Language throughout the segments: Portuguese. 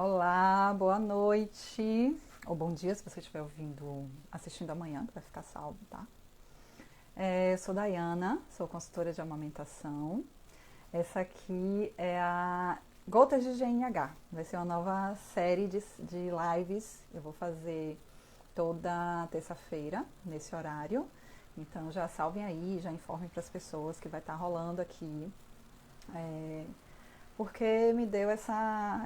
Olá, boa noite. Ou bom dia se você estiver assistindo amanhã, que vai ficar salvo, tá? Eu sou Dayana, sou consultora de amamentação. Essa aqui é a Gotas de GNH. Vai ser uma nova série de lives. Eu vou fazer toda terça-feira, nesse horário. Então já salvem aí, já informem para as pessoas que vai estar rolando aqui. Porque me deu essa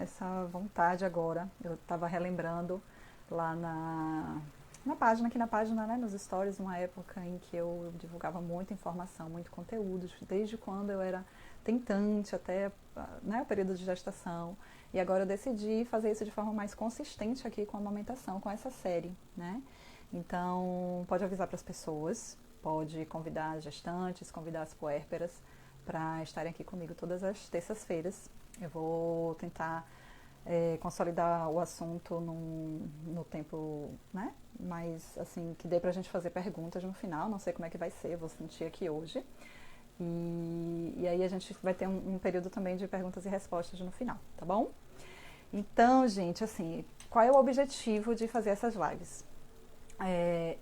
vontade agora. Eu estava relembrando lá na página, aqui na página, né, nos stories, uma época em que eu divulgava muita informação, muito conteúdo, desde quando eu era tentante até, né, o período de gestação. E agora eu decidi fazer isso de forma mais consistente aqui com a amamentação, com essa série, né? Então, pode avisar para as pessoas, pode convidar as gestantes, convidar as puérperas para estarem aqui comigo todas as terças-feiras. Eu vou tentar consolidar o assunto no tempo, né? Mas assim, que dê pra gente fazer perguntas no final. Não sei como é que vai ser, vou sentir aqui hoje. E aí a gente vai ter um período também de perguntas e respostas no final, tá bom? Então, gente, assim, qual é o objetivo de fazer essas lives?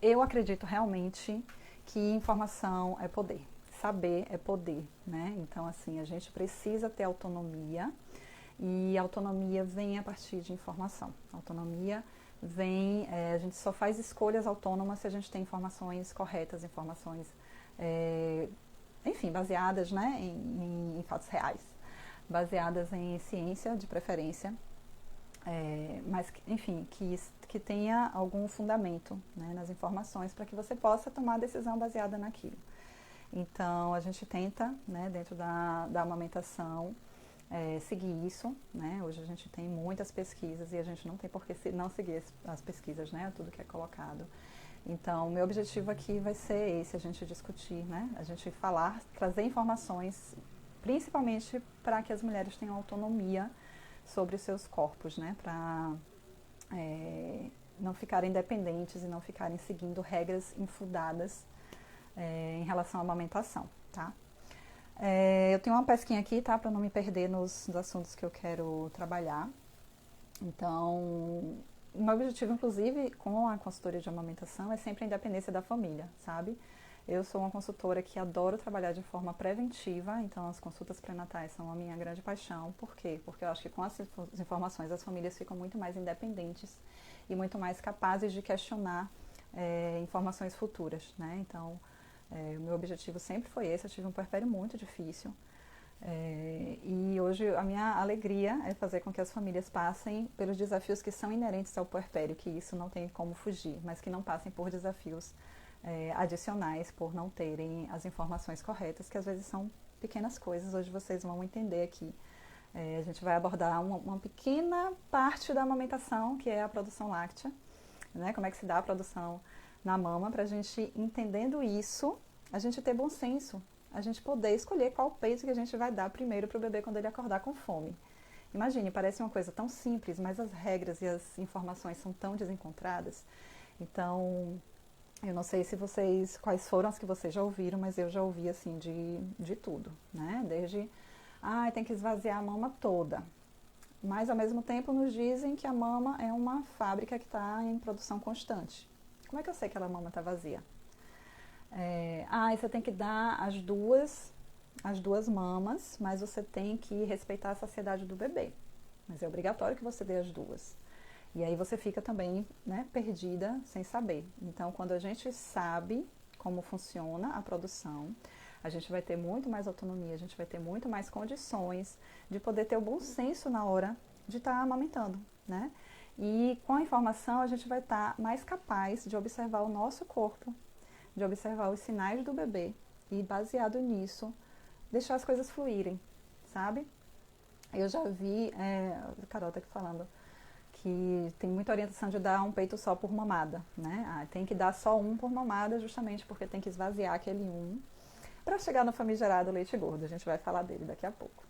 Eu acredito realmente que informação é poder, saber é poder, né? Então, assim, a gente precisa ter autonomia e autonomia vem a partir de informação. Autonomia vem, a gente só faz escolhas autônomas se a gente tem informações corretas, informações, enfim, baseadas, né, em fatos reais, baseadas em ciência, de preferência, mas, enfim, que tenha algum fundamento, né, nas informações para que você possa tomar a decisão baseada naquilo. Então, a gente tenta, né, dentro da amamentação, seguir isso, né? Hoje a gente tem muitas pesquisas e a gente não tem por que não seguir as pesquisas, né? Tudo que é colocado. Então, o meu objetivo aqui vai ser esse, a gente discutir, né? A gente falar, trazer informações, principalmente para que as mulheres tenham autonomia sobre os seus corpos, né? Para não ficarem dependentes e não ficarem seguindo regras infundadas em relação à amamentação, tá? Eu tenho uma pesquinha aqui, tá? Para não me perder nos assuntos que eu quero trabalhar. Então, o meu objetivo, inclusive, com a consultoria de amamentação é sempre a independência da família, sabe? Eu sou uma consultora que adoro trabalhar de forma preventiva, então as consultas pré-natais são a minha grande paixão. Por quê? Porque eu acho que com as informações as famílias ficam muito mais independentes e muito mais capazes de questionar informações futuras, né? Então, o meu objetivo sempre foi esse. Eu tive um puerpério muito difícil e hoje a minha alegria é fazer com que as famílias passem pelos desafios que são inerentes ao puerpério, que isso não tem como fugir, mas que não passem por desafios adicionais por não terem as informações corretas, que às vezes são pequenas coisas. Hoje vocês vão entender aqui. A gente vai abordar uma pequena parte da amamentação, que é a produção láctea, né? Como é que se dá a produção na mama, para a gente, entendendo isso, a gente ter bom senso, a gente poder escolher qual peito que a gente vai dar primeiro para o bebê quando ele acordar com fome. Imagine, parece uma coisa tão simples, mas as regras e as informações são tão desencontradas. Então, eu não sei se vocês, quais foram as que vocês já ouviram, mas eu já ouvi assim de tudo, né? Desde, tem que esvaziar a mama toda. Mas ao mesmo tempo nos dizem que a mama é uma fábrica que está em produção constante. Como é que eu sei que a mama está vazia? Você tem que dar as duas mamas, mas você tem que respeitar a saciedade do bebê. Mas é obrigatório que você dê as duas. E aí você fica também, né, perdida, sem saber. Então, quando a gente sabe como funciona a produção, a gente vai ter muito mais autonomia, a gente vai ter muito mais condições de poder ter o bom senso na hora de estar amamentando, né? E com a informação a gente vai estar mais capaz de observar o nosso corpo, de observar os sinais do bebê e, baseado nisso, deixar as coisas fluírem, sabe? Eu já vi, a Carol tá aqui falando, que tem muita orientação de dar um peito só por mamada, né? Tem que dar só um por mamada, justamente porque tem que esvaziar aquele um para chegar no famigerado leite gordo. A gente vai falar dele daqui a pouco.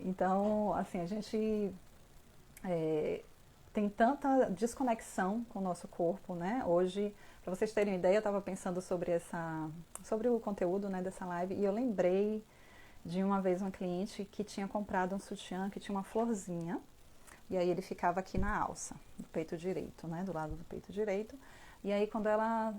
Então, assim, a gente tem tanta desconexão com o nosso corpo, né? Hoje, para vocês terem uma ideia, eu estava pensando sobre o conteúdo, né, dessa live, e eu lembrei de uma vez uma cliente que tinha comprado um sutiã que tinha uma florzinha e aí ele ficava aqui na alça do peito direito, né, do lado do peito direito. E aí quando ela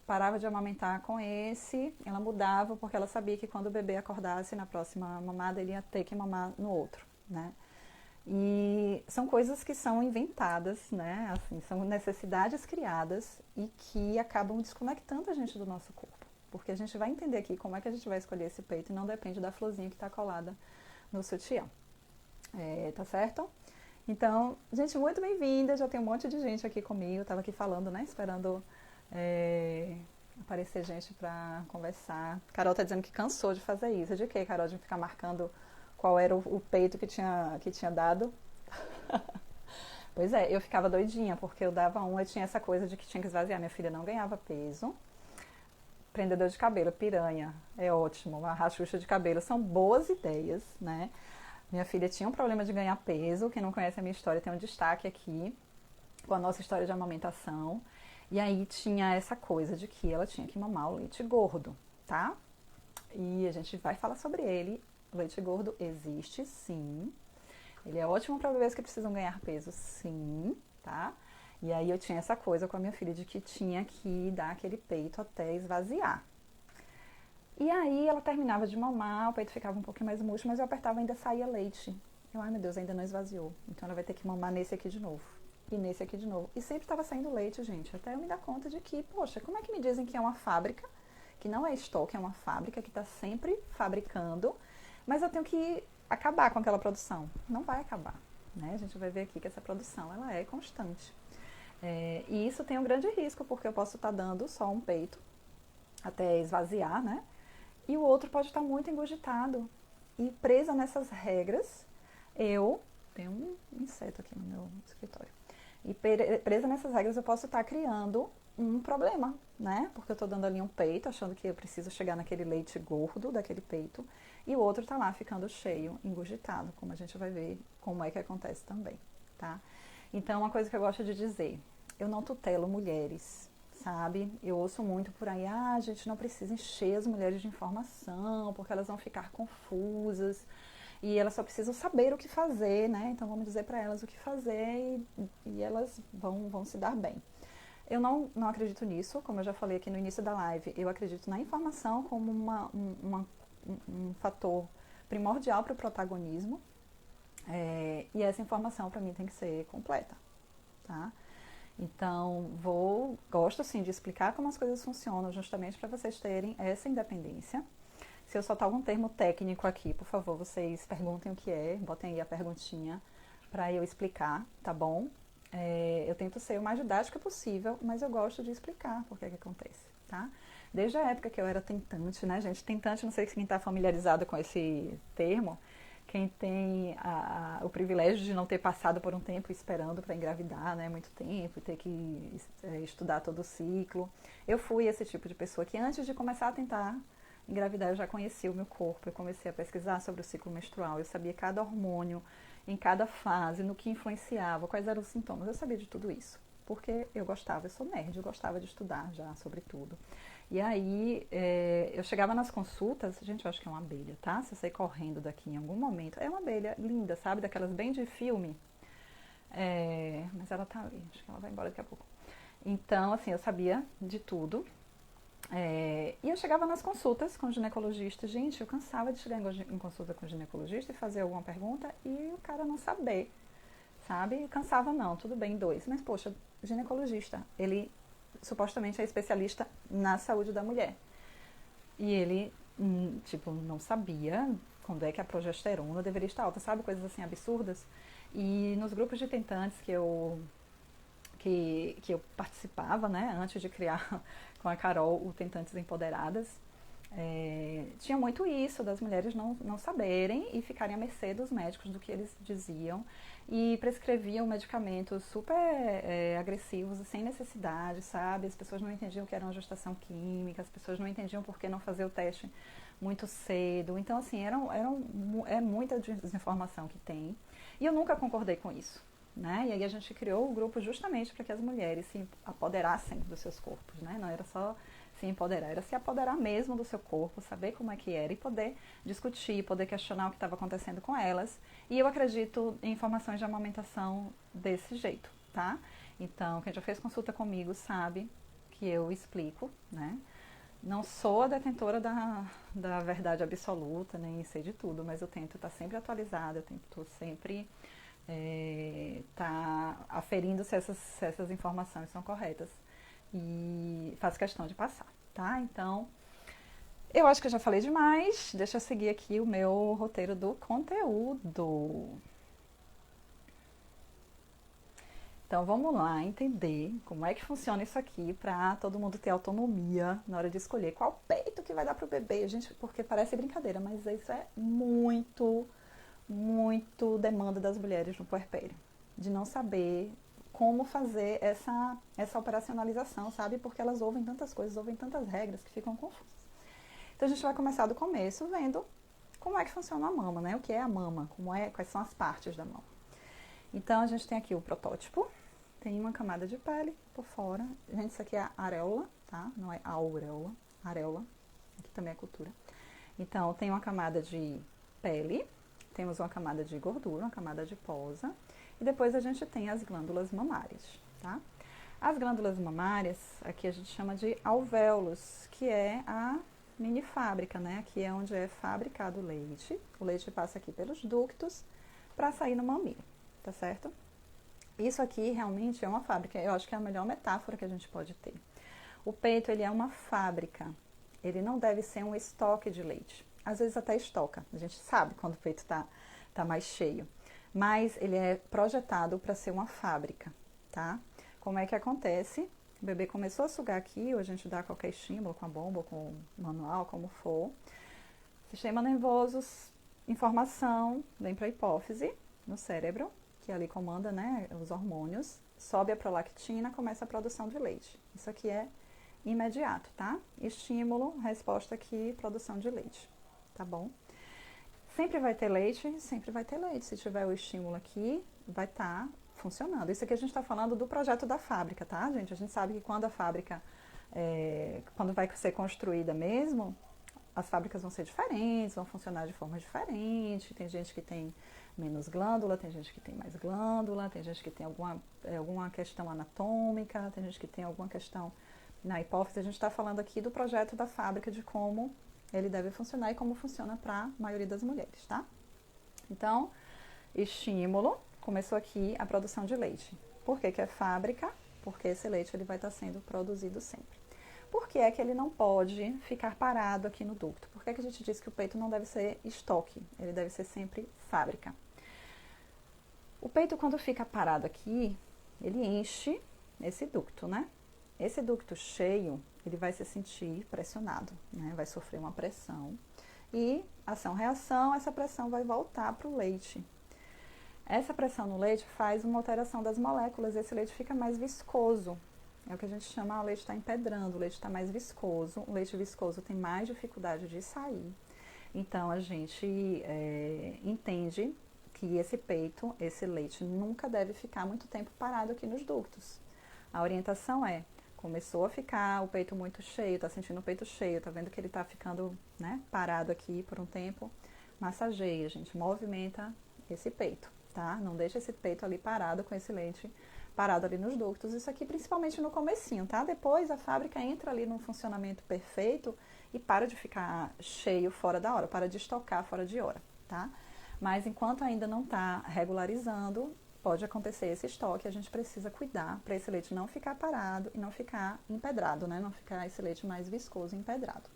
parava de amamentar com esse, ela mudava, porque ela sabia que quando o bebê acordasse na próxima mamada, ele ia ter que mamar no outro, né. E são coisas que são inventadas, né, assim, são necessidades criadas e que acabam desconectando a gente do nosso corpo. Porque a gente vai entender aqui como é que a gente vai escolher esse peito e não depende da florzinha que está colada no sutiã. Tá certo? Então, gente, muito bem-vinda. Já tem um monte de gente aqui comigo. Estava aqui falando, né? Esperando aparecer gente para conversar. Carol tá dizendo que cansou de fazer isso. De quê, Carol? De ficar marcando qual era o peito que tinha dado? Pois é, eu ficava doidinha, porque eu dava eu tinha essa coisa de que tinha que esvaziar. Minha filha não ganhava peso. Prendedor de cabelo, piranha, é ótimo. Uma rachucha de cabelo, são boas ideias, né? Minha filha tinha um problema de ganhar peso. Quem não conhece a minha história tem um destaque aqui com a nossa história de amamentação. E aí tinha essa coisa de que ela tinha que mamar o leite gordo, tá? E a gente vai falar sobre ele. O leite gordo existe, sim. Ele é ótimo para bebês que precisam ganhar peso, sim, tá? E aí eu tinha essa coisa com a minha filha de que tinha que dar aquele peito até esvaziar. E aí ela terminava de mamar, o peito ficava um pouquinho mais murcho, mas eu apertava e ainda saía leite. Eu, ai meu Deus, ainda não esvaziou. Então ela vai ter que mamar nesse aqui de novo. E nesse aqui de novo. E sempre estava saindo leite, gente. Até eu me dar conta de que, poxa, como é que me dizem que é uma fábrica, que não é estoque, é uma fábrica que está sempre fabricando, mas eu tenho que acabar com aquela produção. Não vai acabar, né? A gente vai ver aqui que essa produção, ela é constante. E isso tem um grande risco, porque eu posso estar dando só um peito até esvaziar, né? E o outro pode estar muito engurgitado. E presa nessas regras, eu tenho um inseto aqui no meu escritório. E presa nessas regras eu posso estar criando um problema, né? Porque eu estou dando ali um peito, achando que eu preciso chegar naquele leite gordo daquele peito, e o outro está lá ficando cheio, engurgitado, como a gente vai ver como é que acontece também, tá? Então, uma coisa que eu gosto de dizer, eu não tutelo mulheres, sabe? Eu ouço muito por aí, a gente não precisa encher as mulheres de informação, porque elas vão ficar confusas, e elas só precisam saber o que fazer, né? Então vamos dizer para elas o que fazer e elas vão se dar bem. Eu não acredito nisso, como eu já falei aqui no início da live, eu acredito na informação como um fator primordial para o protagonismo, e essa informação para mim tem que ser completa, tá? Então, gosto sim de explicar como as coisas funcionam, justamente para vocês terem essa independência. Se eu soltar algum termo técnico aqui, por favor, vocês perguntem o que é, botem aí a perguntinha para eu explicar, tá bom? Eu tento ser o mais didática possível, mas eu gosto de explicar por que acontece, tá? Desde a época que eu era tentante, né, gente? Tentante, não sei se quem está familiarizado com esse termo, quem tem o privilégio de não ter passado por um tempo esperando para engravidar, né, muito tempo, e ter que estudar todo o ciclo. Eu fui esse tipo de pessoa que antes de começar a tentar engravidar eu já conhecia o meu corpo, eu comecei a pesquisar sobre o ciclo menstrual, eu sabia cada hormônio, em cada fase, no que influenciava, quais eram os sintomas, eu sabia de tudo isso, porque eu gostava, eu sou nerd, eu gostava de estudar já sobre tudo. E aí, eu chegava nas consultas, gente, eu acho que é uma abelha, tá? Se eu sair correndo daqui em algum momento, é uma abelha linda, sabe? Daquelas bem de filme. Mas ela tá ali, acho que ela vai embora daqui a pouco. Então, assim, eu sabia de tudo. E eu chegava nas consultas com o ginecologista. Gente, eu cansava de chegar em consulta com o ginecologista e fazer alguma pergunta e o cara não saber, sabe? Cansava não, tudo bem, dois. Mas, poxa, ginecologista, ele supostamente é especialista na saúde da mulher. E ele, tipo, não sabia quando é que a progesterona deveria estar alta, sabe? Coisas assim absurdas. E nos grupos de tentantes que eu participava, né, antes de criar com a Carol o Tentantes Empoderadas, tinha muito isso das mulheres não saberem e ficarem à mercê dos médicos do que eles diziam e prescreviam medicamentos super agressivos sem necessidade, sabe? As pessoas não entendiam o que era uma gestação química, as pessoas não entendiam por que não fazer o teste muito cedo. Então, assim, é muita desinformação que tem e eu nunca concordei com isso. Né? E aí a gente criou o grupo justamente para que as mulheres se apoderassem dos seus corpos, né? Não era só se empoderar, era se apoderar mesmo do seu corpo, saber como é que era e poder discutir, poder questionar o que estava acontecendo com elas. E eu acredito em informações de amamentação desse jeito, tá? Então, quem já fez consulta comigo sabe que eu explico, né? Não sou a detentora da verdade absoluta, nem sei de tudo, mas eu tento estar sempre atualizada, eu tento sempre estar aferindo se essas informações são corretas. E faço questão de passar, tá? Então, eu acho que eu já falei demais. Deixa eu seguir aqui o meu roteiro do conteúdo. Então, vamos lá entender como é que funciona isso aqui para todo mundo ter autonomia na hora de escolher qual peito que vai dar para o bebê. Gente, porque parece brincadeira, mas isso é muito, muito demanda das mulheres no puerpério. De não saber como fazer essa operacionalização, sabe? Porque elas ouvem tantas coisas, ouvem tantas regras que ficam confusas. Então, a gente vai começar do começo vendo como é que funciona a mama, né? O que é a mama, quais são as partes da mama. Então, a gente tem aqui o protótipo, tem uma camada de pele por fora. Gente, isso aqui é a areola, tá? Não é auréola, areola. Aqui também é cultura. Então, tem uma camada de pele, temos uma camada de gordura, uma camada de posa. E depois a gente tem as glândulas mamárias, tá? As glândulas mamárias, aqui a gente chama de alvéolos, que é a mini fábrica, né? Aqui é onde é fabricado o leite. O leite passa aqui pelos ductos para sair no mamilo, tá certo? Isso aqui realmente é uma fábrica. Eu acho que é a melhor metáfora que a gente pode ter. O peito, ele é uma fábrica. Ele não deve ser um estoque de leite. Às vezes até estoca. A gente sabe quando o peito tá mais cheio. Mas ele é projetado para ser uma fábrica, tá? Como é que acontece? O bebê começou a sugar aqui, ou a gente dá qualquer estímulo, com a bomba, ou com o manual, como for. Sistema nervoso, informação, vem para a hipófise, no cérebro, que ali comanda, né, os hormônios. Sobe a prolactina, começa a produção de leite. Isso aqui é imediato, tá? Estímulo, resposta aqui, produção de leite, tá bom? Sempre vai ter leite, sempre vai ter leite. Se tiver o estímulo aqui, vai estar funcionando. Isso aqui a gente está falando do projeto da fábrica, tá, gente? A gente sabe que quando a fábrica, quando vai ser construída mesmo, as fábricas vão ser diferentes, vão funcionar de forma diferente. Tem gente que tem menos glândula, tem gente que tem mais glândula, tem gente que tem alguma questão anatômica, tem gente que tem alguma questão na hipófise. A gente está falando aqui do projeto da fábrica, de como ele deve funcionar e como funciona para a maioria das mulheres, tá? Então, estímulo, começou aqui a produção de leite. Por que que é fábrica? Porque esse leite ele vai estar sendo produzido sempre. Por que é que ele não pode ficar parado aqui no ducto? Por que é que a gente diz que o peito não deve ser estoque? Ele deve ser sempre fábrica. O peito, quando fica parado aqui, ele enche esse ducto, né? Esse ducto cheio, ele vai se sentir pressionado, né? Vai sofrer uma pressão. E ação-reação, essa pressão vai voltar para o leite. Essa pressão no leite faz uma alteração das moléculas, esse leite fica mais viscoso. É o que a gente chama, o leite está empedrando, o leite está mais viscoso. O leite viscoso tem mais dificuldade de sair. Então, a gente entende que esse peito, esse leite, nunca deve ficar muito tempo parado aqui nos ductos. A orientação é, começou a ficar o peito muito cheio, tá sentindo o peito cheio, tá vendo que ele tá ficando, né, parado aqui por um tempo, massageia, gente, movimenta esse peito, tá? Não deixa esse peito ali parado com esse leite parado ali nos ductos, isso aqui principalmente no comecinho, tá? Depois a fábrica entra ali num funcionamento perfeito e para de ficar cheio fora da hora, para de estocar fora de hora, tá? Mas enquanto ainda não tá regularizando, pode acontecer esse estoque, a gente precisa cuidar para esse leite não ficar parado e não ficar empedrado, né? Não ficar esse leite mais viscoso e empedrado.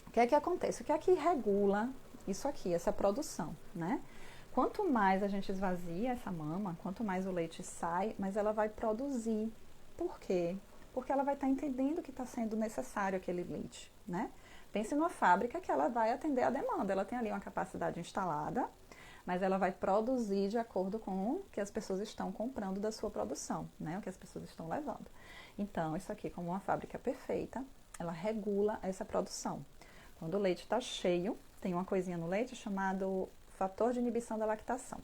O que é que acontece? O que é que regula isso aqui, essa produção, né? Quanto mais a gente esvazia essa mama, quanto mais o leite sai, mais ela vai produzir. Por quê? Porque ela vai estar entendendo que está sendo necessário aquele leite, né? Pense numa fábrica que ela vai atender a demanda. Ela tem ali uma capacidade instalada, mas ela vai produzir de acordo com o que as pessoas estão comprando da sua produção, né? O que as pessoas estão levando. Então, isso aqui, como uma fábrica perfeita, ela regula essa produção. Quando o leite está cheio, tem uma coisinha no leite chamado fator de inibição da lactação.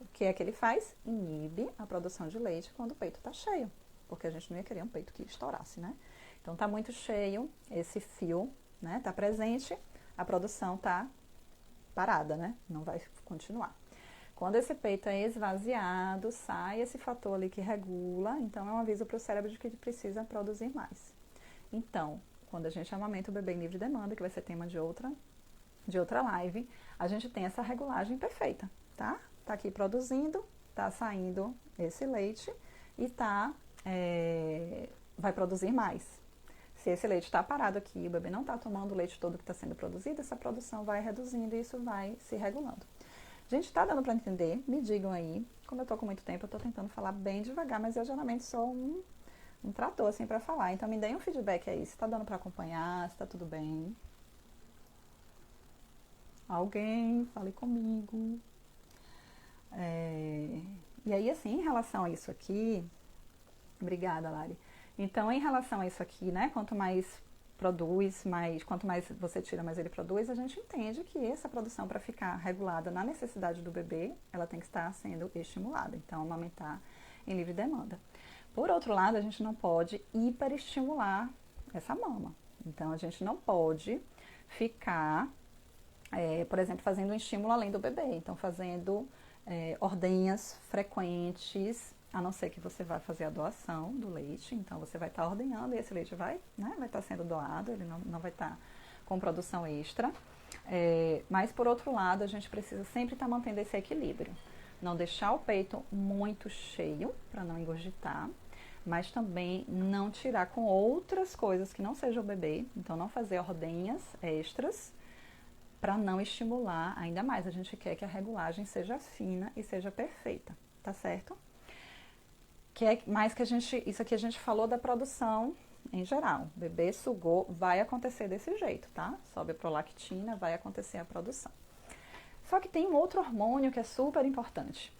O que é que ele faz? Inibe a produção de leite quando o peito está cheio, porque a gente não ia querer um peito que estourasse, né? Então tá muito cheio, esse fio, né, tá presente, a produção tá parada, né? Não vai continuar. Quando esse peito é esvaziado, sai esse fator ali que regula, então é um aviso para o cérebro de que ele precisa produzir mais. Então, quando a gente amamenta o bebê em livre demanda, que vai ser tema de outra live, a gente tem essa regulagem perfeita, tá? Tá aqui produzindo, tá saindo esse leite e vai produzir mais. Se esse leite está parado aqui, o bebê não está tomando o leite todo que está sendo produzido, essa produção vai reduzindo e isso vai se regulando. Gente, tá dando para entender? Me digam aí. Como eu tô com muito tempo, eu tô tentando falar bem devagar, mas eu geralmente sou um trator assim para falar. Então me deem um feedback aí, se tá dando para acompanhar, se tá tudo bem. Alguém, fale comigo. E aí, assim, em relação a isso aqui, obrigada, Lari. Então, em relação a isso aqui, né, quanto mais produz, quanto mais você tira, mais ele produz, a gente entende que essa produção, para ficar regulada na necessidade do bebê, ela tem que estar sendo estimulada. Então, amamentar em livre demanda. Por outro lado, a gente não pode hiperestimular essa mama. Então, a gente não pode ficar, por exemplo, fazendo um estímulo além do bebê. Então, fazendo ordenhas frequentes, a não ser que você vá fazer a doação do leite. Então, você vai estar ordenhando e esse leite vai estar sendo doado, ele não vai estar com produção extra. Mas, por outro lado, a gente precisa sempre estar mantendo esse equilíbrio. Não deixar o peito muito cheio, para não engurgitar, mas também não tirar com outras coisas que não seja o bebê. Então, não fazer ordenhas extras, para não estimular ainda mais. A gente quer que a regulagem seja fina e seja perfeita, tá certo? Isso aqui a gente falou da produção em geral. O bebê sugou, vai acontecer desse jeito, tá? Sobe a prolactina, vai acontecer a produção. Só que tem um outro hormônio que é super importante,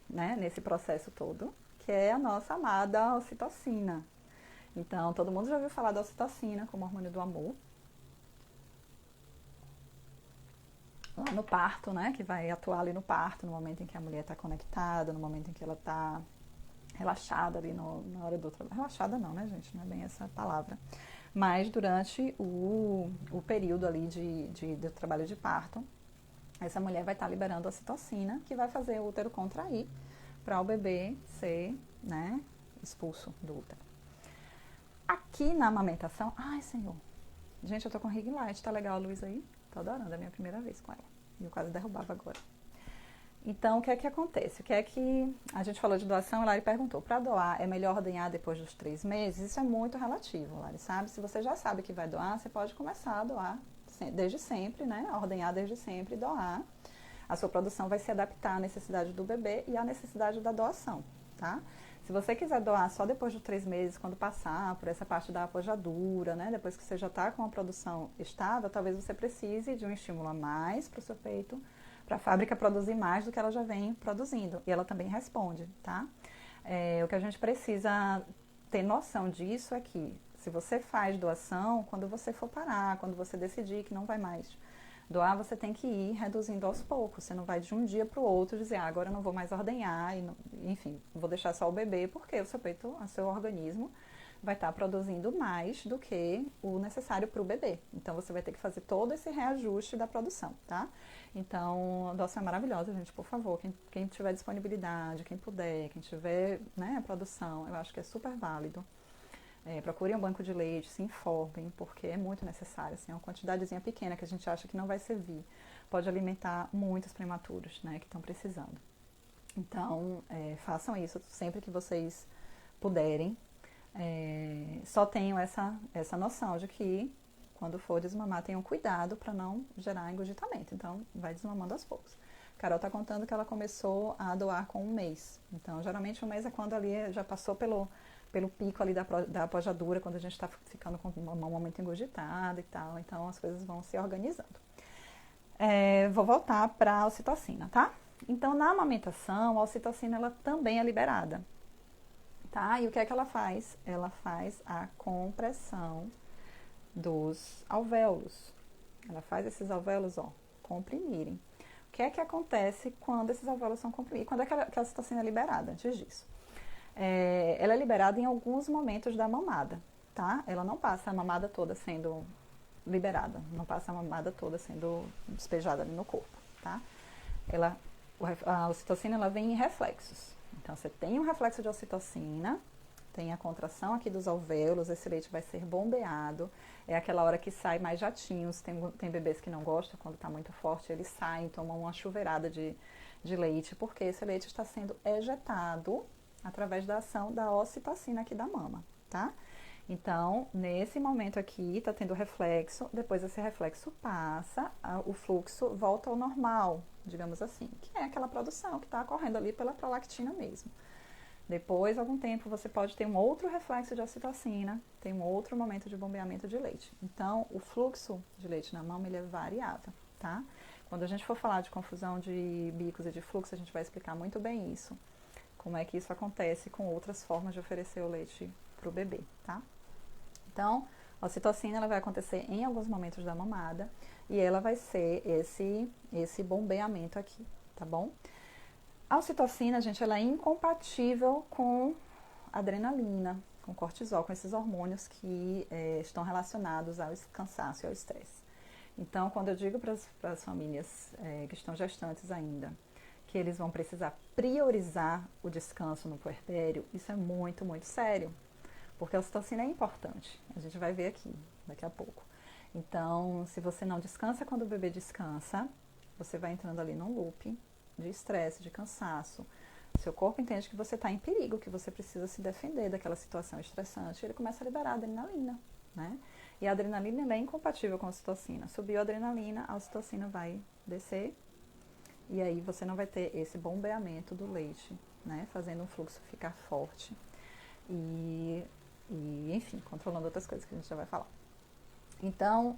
né, nesse processo todo, que é a nossa amada ocitocina. Então, todo mundo já ouviu falar da ocitocina como hormônio do amor. Lá no parto, né, que vai atuar ali no parto, no momento em que a mulher está conectada, no momento em que ela está relaxada ali na hora do trabalho. Relaxada não, né, gente? Não é bem essa palavra. Mas durante o período ali de trabalho de parto, essa mulher vai estar liberando a ocitocina, que vai fazer o útero contrair para o bebê ser, né, expulso do útero. Aqui na amamentação, ai, Senhor. Gente, eu tô com ring light, tá legal a luz aí? Tô adorando, é a minha primeira vez com ela. E eu quase derrubava agora. Então, o que é que acontece? O que é que a gente falou de doação, a Lari perguntou, para doar é melhor ordenhar depois dos 3 meses? Isso é muito relativo, Lari, sabe? Se você já sabe que vai doar, você pode começar a doar desde sempre, né? A ordenhar desde sempre e doar. A sua produção vai se adaptar à necessidade do bebê e à necessidade da doação, tá? Se você quiser doar só depois de 3 meses, quando passar por essa parte da apojadura, né? Depois que você já está com a produção estável, talvez você precise de um estímulo a mais para o seu peito, para a fábrica produzir mais do que ela já vem produzindo. E ela também responde, tá? O que a gente precisa ter noção disso é que se você faz doação, quando você for parar, quando você decidir que não vai mais doar, você tem que ir reduzindo aos poucos. Você não vai de um dia para o outro dizer, agora eu não vou mais ordenhar, enfim, vou deixar só o bebê, porque o seu peito, o seu organismo vai estar produzindo mais do que o necessário para o bebê. Então, você vai ter que fazer todo esse reajuste da produção, tá? Então, a doação é maravilhosa, gente, por favor, quem tiver disponibilidade, quem puder, quem tiver, né, a produção, eu acho que é super válido. Procurem um banco de leite, se informem, porque é muito necessário. Assim, uma quantidadezinha pequena que a gente acha que não vai servir pode alimentar muitos prematuros, né, que estão precisando. Então, façam isso sempre que vocês puderem. Só tenham essa noção de que quando for desmamar, tenham cuidado para não gerar engurgitamento. Então, vai desmamando aos poucos. Carol está contando que ela começou a doar com 1 mês. Então, geralmente 1 mês é quando ali já passou pelo pico ali da apojadura, quando a gente está ficando com uma mão muito engurgitada e tal. Então, as coisas vão se organizando. Vou voltar para a ocitocina, tá? Então, na amamentação, a ocitocina ela também é liberada. Tá? E o que é que ela faz? Ela faz a compressão dos alvéolos. Ela faz esses alvéolos, comprimirem. O que é que acontece quando esses alvéolos são comprimidos? Quando é que a ocitocina é liberada? Antes disso. ela é liberada em alguns momentos da mamada, tá? Ela não passa a mamada toda sendo liberada, não passa a mamada toda sendo despejada ali no corpo, tá? A ocitocina ela vem em reflexos. Então você tem um reflexo de ocitocina, tem a contração aqui dos alvéolos, esse leite vai ser bombeado, é aquela hora que sai mais jatinhos, tem bebês que não gostam, quando está muito forte, eles saem, tomam uma chuveirada de leite, porque esse leite está sendo ejetado através da ação da ocitocina aqui da mama, tá? Então, nesse momento aqui, está tendo reflexo, depois esse reflexo passa, o fluxo volta ao normal, digamos assim, que é aquela produção que está ocorrendo ali pela prolactina mesmo. Depois, algum tempo, você pode ter um outro reflexo de ocitocina, tem um outro momento de bombeamento de leite. Então, o fluxo de leite na mama, ele é variável, tá? Quando a gente for falar de confusão de bicos e de fluxo, a gente vai explicar muito bem isso. Como é que isso acontece com outras formas de oferecer o leite para o bebê, tá? Então, a ocitocina ela vai acontecer em alguns momentos da mamada e ela vai ser esse bombeamento aqui, tá bom? A ocitocina, gente, ela é incompatível com adrenalina, com cortisol, com esses hormônios que estão relacionados ao cansaço e ao estresse. Então, quando eu digo para as famílias que estão gestantes ainda, que eles vão precisar priorizar o descanso no puerpério, isso é muito, muito sério. Porque a ocitocina é importante. A gente vai ver aqui, daqui a pouco. Então, se você não descansa quando o bebê descansa, você vai entrando ali num loop de estresse, de cansaço. Seu corpo entende que você está em perigo, que você precisa se defender daquela situação estressante. Ele começa a liberar a adrenalina, né? E a adrenalina é incompatível com a ocitocina. Subiu a adrenalina, a ocitocina vai descer. E aí você não vai ter esse bombeamento do leite, né? Fazendo um fluxo ficar forte. E enfim, controlando outras coisas que a gente já vai falar. Então,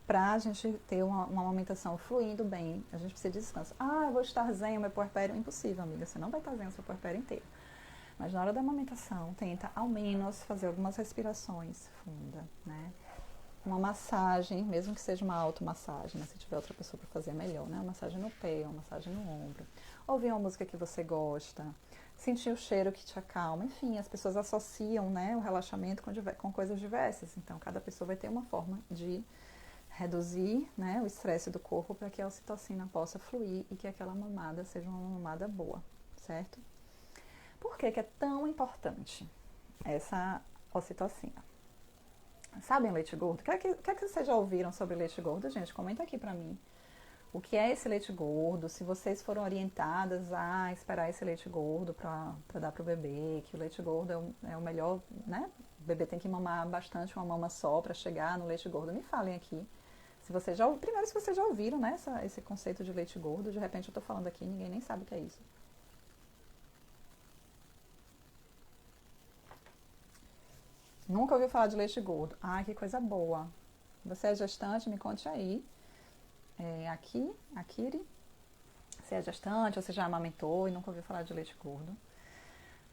pra gente ter uma amamentação fluindo bem, a gente precisa de descanso. Ah, eu vou estar zen o meu puerpério. Impossível, amiga, você não vai estar zen o seu puerpério inteiro. Mas na hora da amamentação, tenta ao menos fazer algumas respirações fundas, né? Uma massagem, mesmo que seja uma automassagem, né? Se tiver outra pessoa para fazer, é melhor, né? Uma massagem no pé, uma massagem no ombro. Ouvir uma música que você gosta, sentir o cheiro que te acalma. Enfim, as pessoas associam, né, o relaxamento com coisas diversas. Então, cada pessoa vai ter uma forma de reduzir, né, o estresse do corpo para que a ocitocina possa fluir e que aquela mamada seja uma mamada boa, certo? Por que é tão importante essa ocitocina? Sabem leite gordo? O que é que vocês já ouviram sobre leite gordo, gente? Comenta aqui pra mim. O que é esse leite gordo? Se vocês foram orientadas a esperar esse leite gordo pra dar pro bebê, que o leite gordo é o melhor, né? O bebê tem que mamar bastante uma mama só pra chegar no leite gordo. Me falem aqui. Primeiro, se vocês já ouviram, né, esse conceito de leite gordo, de repente eu tô falando aqui, ninguém nem sabe o que é isso. Nunca ouviu falar de leite gordo? Ai, que coisa boa. Você é gestante? Me conte aí. Akiri, você é gestante ou você já amamentou e nunca ouviu falar de leite gordo.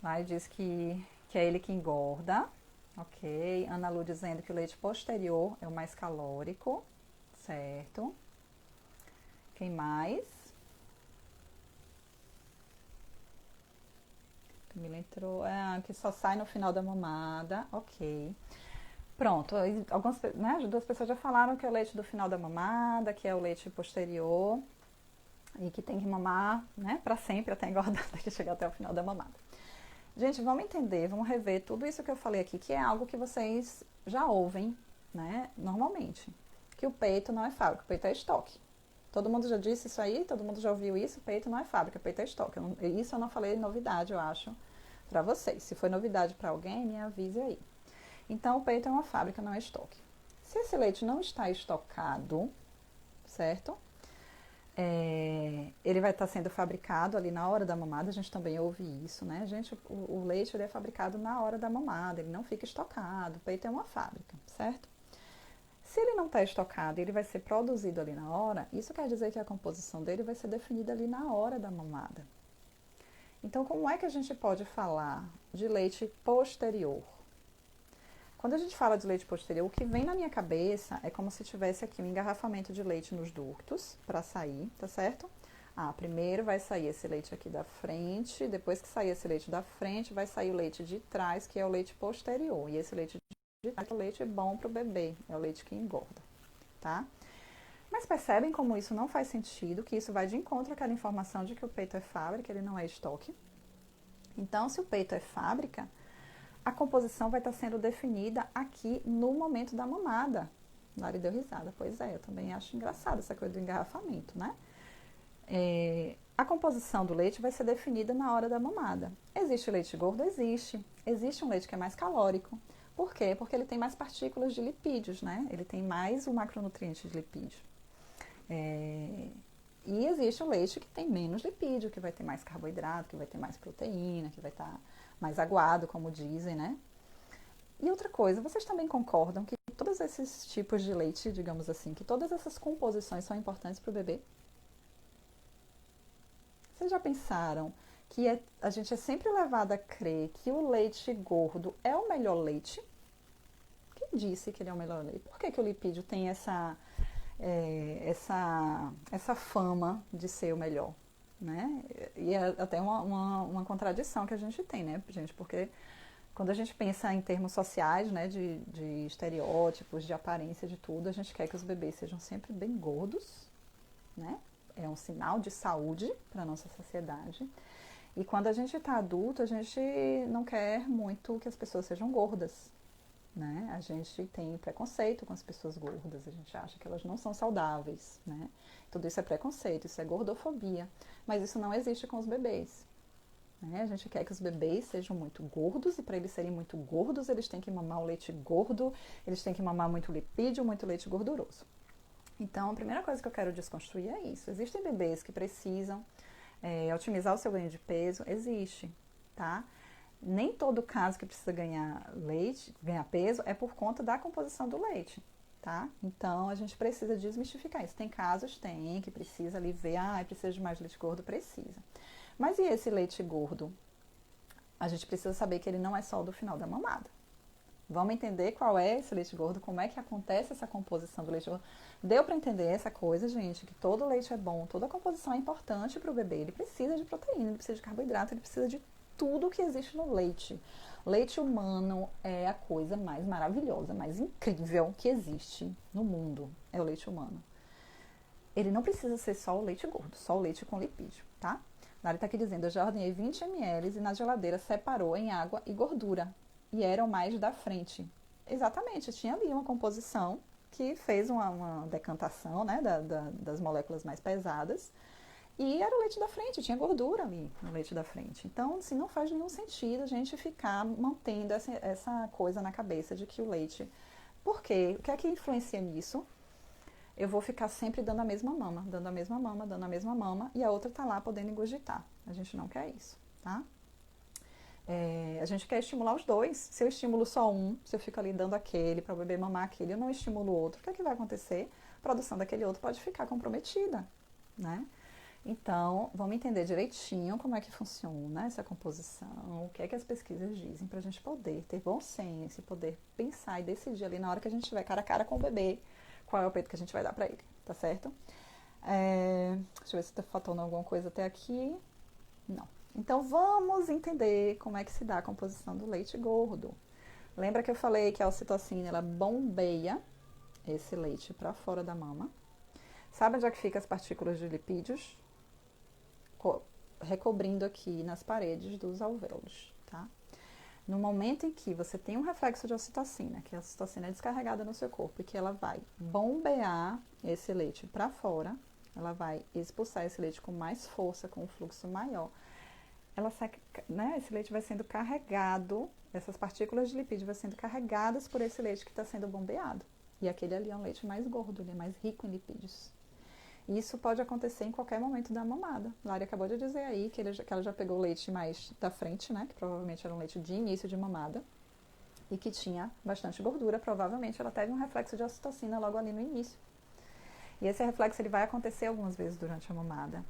Lá diz que é ele que engorda. Ok. Ana Lu dizendo que o leite posterior é o mais calórico. Certo. Quem mais? Camila entrou. Que só sai no final da mamada. Ok. Pronto, algumas, né, duas pessoas já falaram que é o leite do final da mamada, que é o leite posterior e que tem que mamar, né, pra sempre até engordar, até que chegar até o final da mamada. Gente, vamos entender, vamos rever tudo isso que eu falei aqui, que é algo que vocês já ouvem, né, normalmente. Que o peito não é fábrica, o peito é estoque. Todo mundo já disse isso aí, todo mundo já ouviu isso, o peito não é fábrica, o peito é estoque. Isso eu não falei novidade, eu acho, pra vocês. Se foi novidade pra alguém, me avise aí. Então, o peito é uma fábrica, não é estoque. Se esse leite não está estocado, certo? Ele vai estar sendo fabricado ali na hora da mamada, a gente também ouve isso, né? Gente, o leite ele é fabricado na hora da mamada, ele não fica estocado, o peito é uma fábrica, certo? Se ele não está estocado e ele vai ser produzido ali na hora, isso quer dizer que a composição dele vai ser definida ali na hora da mamada. Então, como é que a gente pode falar de leite posterior? Quando a gente fala de leite posterior, o que vem na minha cabeça é como se tivesse aqui um engarrafamento de leite nos ductos para sair, tá certo? Primeiro vai sair esse leite aqui da frente, depois que sair esse leite da frente, vai sair o leite de trás, que é o leite posterior. E esse leite de trás é o leite bom para o bebê, é o leite que engorda, tá? Mas percebem como isso não faz sentido, que isso vai de encontro àquela informação de que o peito é fábrica, ele não é estoque. Então, se o peito é fábrica, a composição vai estar sendo definida aqui no momento da mamada. Lari deu risada. Pois é, eu também acho engraçado essa coisa do engarrafamento, né? A composição do leite vai ser definida na hora da mamada. Existe leite gordo? Existe. Existe um leite que é mais calórico. Por quê? Porque ele tem mais partículas de lipídios, né? Ele tem mais o macronutriente de lipídio. E existe o leite que tem menos lipídio, que vai ter mais carboidrato, que vai ter mais proteína, que vai estar mais aguado, como dizem, né? E outra coisa, vocês também concordam que todos esses tipos de leite, digamos assim, que todas essas composições são importantes para o bebê? Vocês já pensaram que a gente é sempre levado a crer que o leite gordo é o melhor leite? Quem disse que ele é o melhor leite? Por que o lipídio tem essa fama de ser o melhor? Né? E é até uma contradição que a gente tem, né, gente? Porque quando a gente pensa em termos sociais, né, de estereótipos, de aparência, de tudo, a gente quer que os bebês sejam sempre bem gordos, né? É um sinal de saúde para a nossa sociedade. E quando a gente está adulto, a gente não quer muito que as pessoas sejam gordas, né? A gente tem preconceito com as pessoas gordas, a gente acha que elas não são saudáveis, né? Tudo isso é preconceito, isso é gordofobia. Mas isso não existe com os bebês. Né? A gente quer que os bebês sejam muito gordos, e para eles serem muito gordos, eles têm que mamar o leite gordo, eles têm que mamar muito lipídio, muito leite gorduroso. Então, a primeira coisa que eu quero desconstruir é isso. Existem bebês que precisam otimizar o seu ganho de peso? Existe, tá? Nem todo caso que precisa ganhar peso, é por conta da composição do leite, tá? Então, a gente precisa desmistificar isso. Tem casos, que precisa ali ver, precisa de mais leite gordo, precisa. Mas e esse leite gordo? A gente precisa saber que ele não é só do final da mamada. Vamos entender qual é esse leite gordo, como é que acontece essa composição do leite gordo. Deu para entender essa coisa, gente, que todo leite é bom, toda a composição é importante para o bebê. Ele precisa de proteína, ele precisa de carboidrato, ele precisa de tudo que existe no leite. Leite humano é a coisa mais maravilhosa, mais incrível que existe no mundo. É o leite humano. Ele não precisa ser só o leite gordo, só o leite com lipídio, tá? Lari está aqui dizendo, eu já ordenhei 20 ml e na geladeira separou em água e gordura. E eram mais da frente. Exatamente, tinha ali uma composição que fez uma decantação, né, das moléculas mais pesadas. E era o leite da frente, tinha gordura ali no leite da frente. Então, assim, não faz nenhum sentido a gente ficar mantendo essa coisa na cabeça de que o leite... Por quê? O que é que influencia nisso? Eu vou ficar sempre dando a mesma mama, dando a mesma mama, dando a mesma mama, e a outra tá lá podendo engurgitar. A gente não quer isso, tá? A gente quer estimular os dois. Se eu estimulo só um, se eu fico ali dando aquele para o bebê mamar aquele, eu não estimulo o outro, o que é que vai acontecer? A produção daquele outro pode ficar comprometida, né? Então, vamos entender direitinho como é que funciona essa composição, o que é que as pesquisas dizem, para a gente poder ter bom senso, poder pensar e decidir ali na hora que a gente estiver cara a cara com o bebê, qual é o peito que a gente vai dar para ele, tá certo? Deixa eu ver se está faltando alguma coisa até aqui. Não. Então, vamos entender como é que se dá a composição do leite gordo. Lembra que eu falei que a ocitocina, ela bombeia esse leite para fora da mama. Sabe onde é que ficam as partículas de lipídios? Recobrindo aqui nas paredes dos alvéolos, tá? No momento em que você tem um reflexo de ocitocina, que a ocitocina é descarregada no seu corpo e que ela vai bombear esse leite para fora, ela vai expulsar esse leite com mais força, com um fluxo maior, ela sai, né, esse leite vai sendo carregado, essas partículas de lipídio vão sendo carregadas por esse leite que está sendo bombeado. E aquele ali é um leite mais gordo, ele é mais rico em lipídios. E isso pode acontecer em qualquer momento da mamada. Lari acabou de dizer aí que ela já pegou o leite mais da frente, né, que provavelmente era um leite de início de mamada, e que tinha bastante gordura, provavelmente ela teve um reflexo de ocitocina logo ali no início. E esse reflexo ele vai acontecer algumas vezes durante a mamada.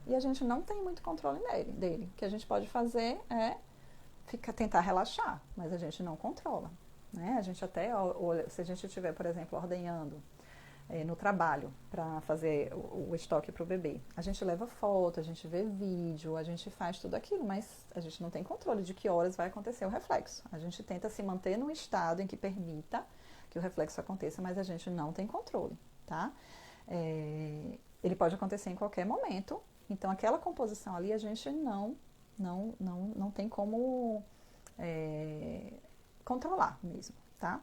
E a gente não tem muito controle dele. O que a gente pode fazer é tentar relaxar, mas a gente não controla. Né? A gente até, se a gente estiver, por exemplo, ordenhando no trabalho para fazer o estoque para o bebê. A gente leva foto, a gente vê vídeo, a gente faz tudo aquilo, mas a gente não tem controle de que horas vai acontecer o reflexo. A gente tenta se manter num estado em que permita que o reflexo aconteça, mas a gente não tem controle, tá? Ele pode acontecer em qualquer momento, então aquela composição ali a gente não tem como controlar mesmo, tá?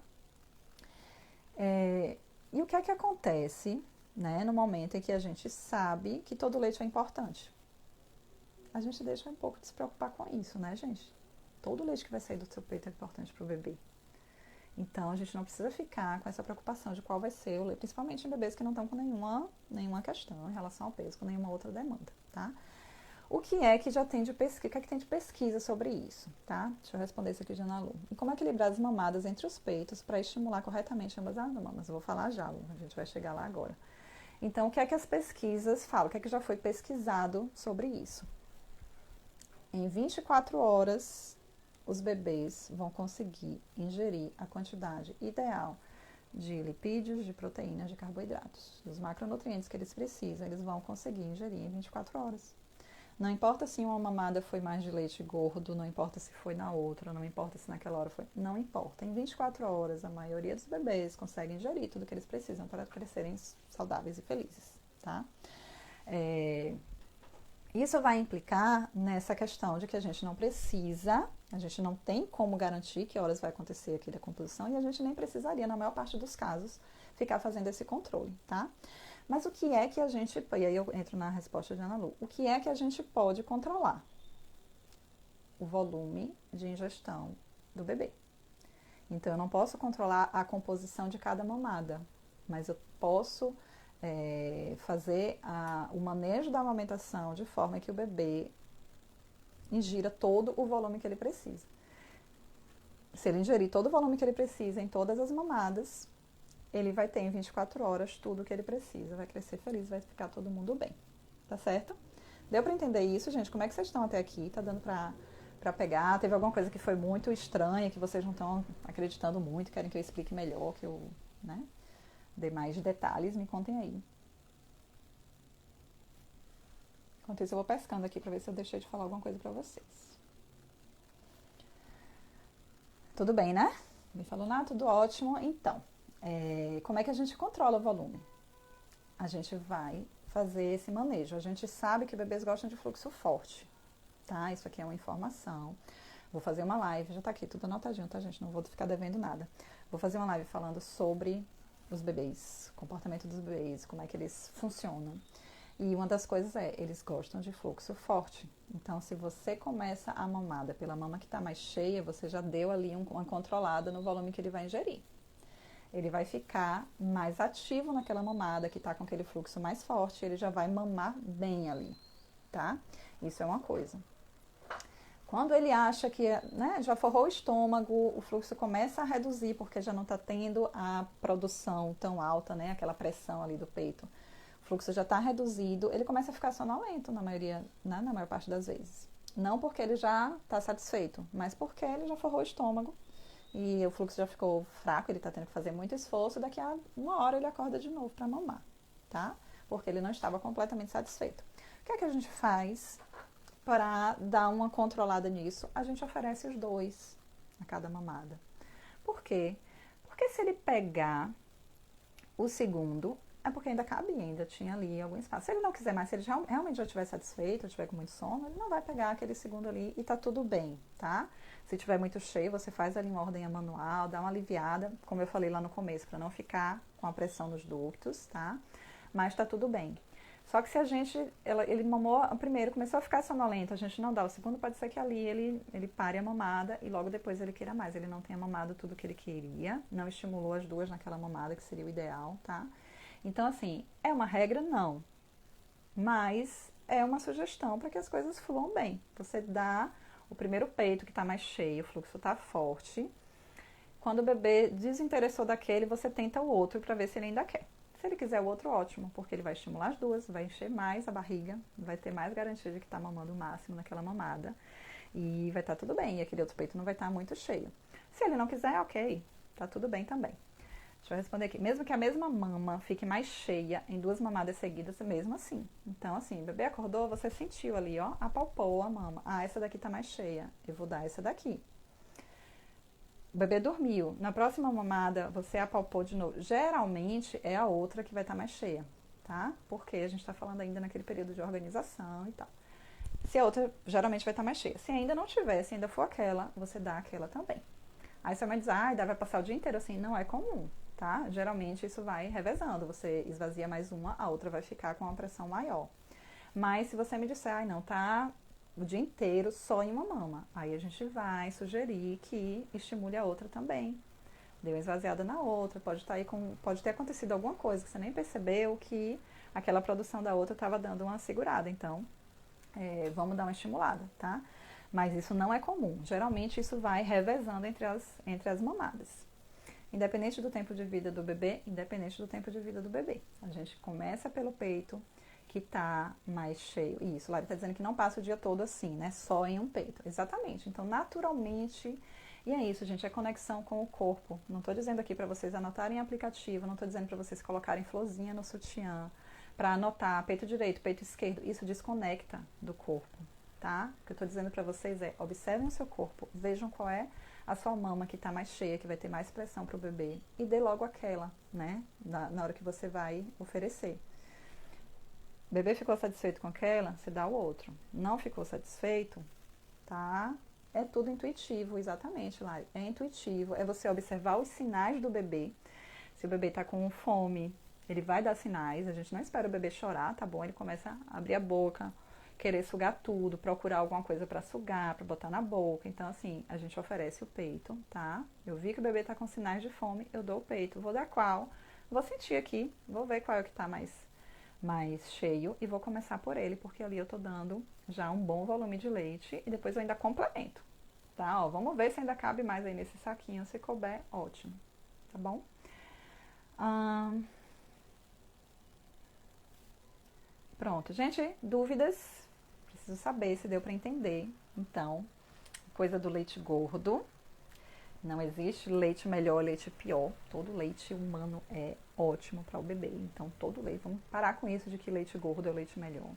E o que é que acontece, né, no momento em que a gente sabe que todo leite é importante? A gente deixa um pouco de se preocupar com isso, né, gente? Todo leite que vai sair do seu peito é importante para o bebê. Então, a gente não precisa ficar com essa preocupação de qual vai ser o leite, principalmente em bebês que não estão com nenhuma questão em relação ao peso, com nenhuma outra demanda, tá? O que é que já tem de pesquisa, o que é que tem de pesquisa sobre isso, tá? Deixa eu responder isso aqui de Ana Lu. E como equilibrar as mamadas entre os peitos para estimular corretamente ambas as mamas? Eu vou falar já, Lu, a gente vai chegar lá agora. Então, o que é que as pesquisas falam? O que é que já foi pesquisado sobre isso? Em 24 horas, os bebês vão conseguir ingerir a quantidade ideal de lipídios, de proteínas, de carboidratos. Os macronutrientes que eles precisam, eles vão conseguir ingerir em 24 horas. Não importa se uma mamada foi mais de leite gordo, não importa se foi na outra, não importa se naquela hora foi... Não importa. Em 24 horas, a maioria dos bebês consegue ingerir tudo que eles precisam para crescerem saudáveis e felizes, tá? Isso vai implicar nessa questão de que a gente não precisa, a gente não tem como garantir que horas vai acontecer aqui da composição e a gente nem precisaria, na maior parte dos casos, ficar fazendo esse controle, tá? Mas o que é que a gente... E aí eu entro na resposta de Ana Lu. O que é que a gente pode controlar? O volume de ingestão do bebê. Então, eu não posso controlar a composição de cada mamada, mas eu posso fazer o manejo da amamentação de forma que o bebê ingira todo o volume que ele precisa. Se ele ingerir todo o volume que ele precisa em todas as mamadas, ele vai ter em 24 horas tudo o que ele precisa, vai crescer feliz, vai ficar todo mundo bem, tá certo? Deu pra entender isso, gente? Como é que vocês estão até aqui? Tá dando pra pegar? Teve alguma coisa que foi muito estranha, que vocês não estão acreditando muito, querem que eu explique melhor, que eu, né, dê mais detalhes? Me contem aí. Enquanto isso eu vou pescando aqui pra ver se eu deixei de falar alguma coisa pra vocês. Tudo bem, né? Me falou, tudo ótimo. Então, como é que a gente controla o volume? A gente vai fazer esse manejo. A gente sabe que bebês gostam de fluxo forte, tá? Isso aqui é uma informação. Vou fazer uma live, já tá aqui tudo anotadinho, tá, gente? Não vou ficar devendo nada. Vou fazer uma live falando sobre os bebês, comportamento dos bebês, como é que eles funcionam. E uma das coisas eles gostam de fluxo forte. Então, se você começa a mamada pela mama que está mais cheia, você já deu ali uma controlada no volume que ele vai ingerir. Ele vai ficar mais ativo naquela mamada que está com aquele fluxo mais forte, ele já vai mamar bem ali, tá? Isso é uma coisa. Quando ele acha que, né, já forrou o estômago, o fluxo começa a reduzir porque já não está tendo a produção tão alta, né, aquela pressão ali do peito. O fluxo já está reduzido, ele começa a ficar sonolento na maior parte das vezes. Não porque ele já está satisfeito, mas porque ele já forrou o estômago e o fluxo já ficou fraco, ele está tendo que fazer muito esforço, daqui a uma hora ele acorda de novo para mamar, tá? Porque ele não estava completamente satisfeito. O que é que a gente faz para dar uma controlada nisso? A gente oferece os 2 a cada mamada. Por quê? Porque se ele pegar o segundo, é porque ainda cabe, ainda tinha ali algum espaço. Se ele não quiser mais, se ele realmente já estiver satisfeito, estiver com muito sono, ele não vai pegar aquele segundo ali e tá tudo bem, tá? Se tiver muito cheio, você faz ali uma ordem manual, dá uma aliviada, como eu falei lá no começo, para não ficar com a pressão nos ductos, tá? Mas tá tudo bem. Só que se ele mamou o primeiro, começou a ficar sonolento, a gente não dá o segundo, pode ser que ali ele pare a mamada e logo depois ele queira mais. Ele não tenha mamado tudo que ele queria, não estimulou as 2 naquela mamada, que seria o ideal, tá? Então, assim, é uma regra? Não. Mas é uma sugestão para que as coisas fluam bem. Você dá o primeiro peito que está mais cheio, o fluxo está forte. Quando o bebê desinteressou daquele, você tenta o outro para ver se ele ainda quer. Se ele quiser o outro, ótimo, porque ele vai estimular as 2, vai encher mais a barriga, vai ter mais garantia de que está mamando o máximo naquela mamada e vai estar tudo bem, e aquele outro peito não vai estar muito cheio. Se ele não quiser, ok, tá tudo bem também. Deixa eu responder aqui. Mesmo que a mesma mama fique mais cheia em 2 mamadas seguidas, mesmo assim. Então, assim, o bebê acordou, você sentiu ali, ó, apalpou a mama. Ah, essa daqui tá mais cheia, eu vou dar essa daqui. O bebê dormiu. Na próxima mamada, você apalpou de novo. Geralmente é a outra que vai estar mais cheia, tá? Porque a gente está falando ainda naquele período de organização e tal. Se a outra, geralmente vai estar mais cheia. Se ainda não tiver, se ainda for aquela, você dá aquela também. Aí você vai dizer, vai passar o dia inteiro assim. Não é comum, tá? Geralmente isso vai revezando. Você esvazia mais uma, a outra vai ficar com uma pressão maior. Mas se você me disser, não, tá o dia inteiro só em uma mama. Aí a gente vai sugerir que estimule a outra também. Deu uma esvaziada na outra, pode ter acontecido alguma coisa que você nem percebeu que aquela produção da outra estava dando uma segurada. Então, vamos dar uma estimulada, tá? Mas isso não é comum. Geralmente isso vai revezando entre as mamadas. Independente do tempo de vida do bebê, A gente começa pelo peito, que tá mais cheio. Isso, Lari tá dizendo que não passa o dia todo assim, né? Só em um peito. Exatamente. Então, naturalmente, e é isso, gente, é conexão com o corpo. Não tô dizendo aqui para vocês anotarem aplicativo, não tô dizendo para vocês colocarem florzinha no sutiã, para anotar peito direito, peito esquerdo. Isso desconecta do corpo, tá? O que eu tô dizendo para vocês é, observem o seu corpo, vejam qual é a sua mama que tá mais cheia, que vai ter mais pressão pro bebê, e dê logo aquela, né? Na hora que você vai oferecer. O bebê ficou satisfeito com aquela, você dá o outro. Não ficou satisfeito, tá? É tudo intuitivo, exatamente, Lari. É intuitivo, é você observar os sinais do bebê. Se o bebê tá com fome, ele vai dar sinais. A gente não espera o bebê chorar, tá bom? Ele começa a abrir a boca, querer sugar tudo, procurar alguma coisa para sugar, para botar na boca. Então, assim, a gente oferece o peito, tá? Eu vi que o bebê tá com sinais de fome, eu dou o peito. Vou dar qual? Vou sentir aqui, vou ver qual é o que tá mais cheio e vou começar por ele, porque ali eu tô dando já um bom volume de leite e depois eu ainda complemento, tá? Ó, vamos ver se ainda cabe mais aí nesse saquinho, se couber, ótimo, tá bom? Pronto, gente, dúvidas? Preciso saber se deu para entender. Então, coisa do leite gordo. Não existe leite melhor, leite pior. Todo leite humano é ótimo para o bebê. Então, todo leite. Vamos parar com isso de que leite gordo é o leite melhor.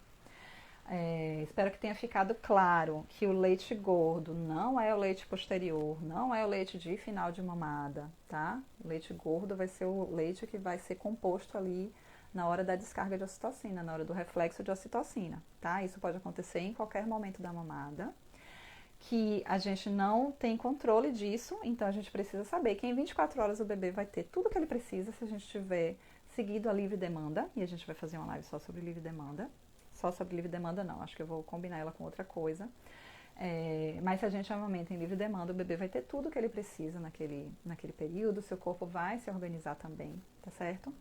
Espero que tenha ficado claro que o leite gordo não é o leite posterior, não é o leite de final de mamada, tá? O leite gordo vai ser o leite que vai ser composto ali na hora da descarga de ocitocina, na hora do reflexo de ocitocina, tá? Isso pode acontecer em qualquer momento da mamada, que a gente não tem controle disso, então a gente precisa saber que em 24 horas o bebê vai ter tudo que ele precisa se a gente tiver seguido a livre demanda, e a gente vai fazer uma live só sobre livre demanda. Só sobre livre demanda não, acho que eu vou combinar ela com outra coisa. Mas se a gente amamenta em livre demanda, o bebê vai ter tudo que ele precisa naquele período, seu corpo vai se organizar também, tá certo?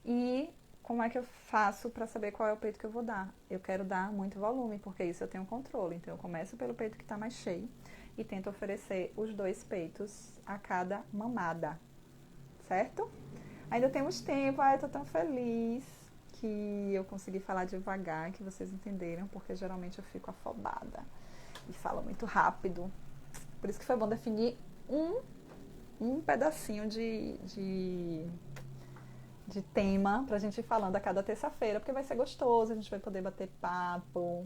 E como é que eu faço para saber qual é o peito que eu vou dar? Eu quero dar muito volume, porque isso eu tenho controle. Então eu começo pelo peito que está mais cheio e tento oferecer os 2 peitos a cada mamada, certo? Ainda temos tempo, eu tô tão feliz que eu consegui falar devagar, que vocês entenderam, porque geralmente eu fico afobada e falo muito rápido. Por isso que foi bom definir um pedacinho de tema pra gente ir falando a cada terça-feira, porque vai ser gostoso, a gente vai poder bater papo.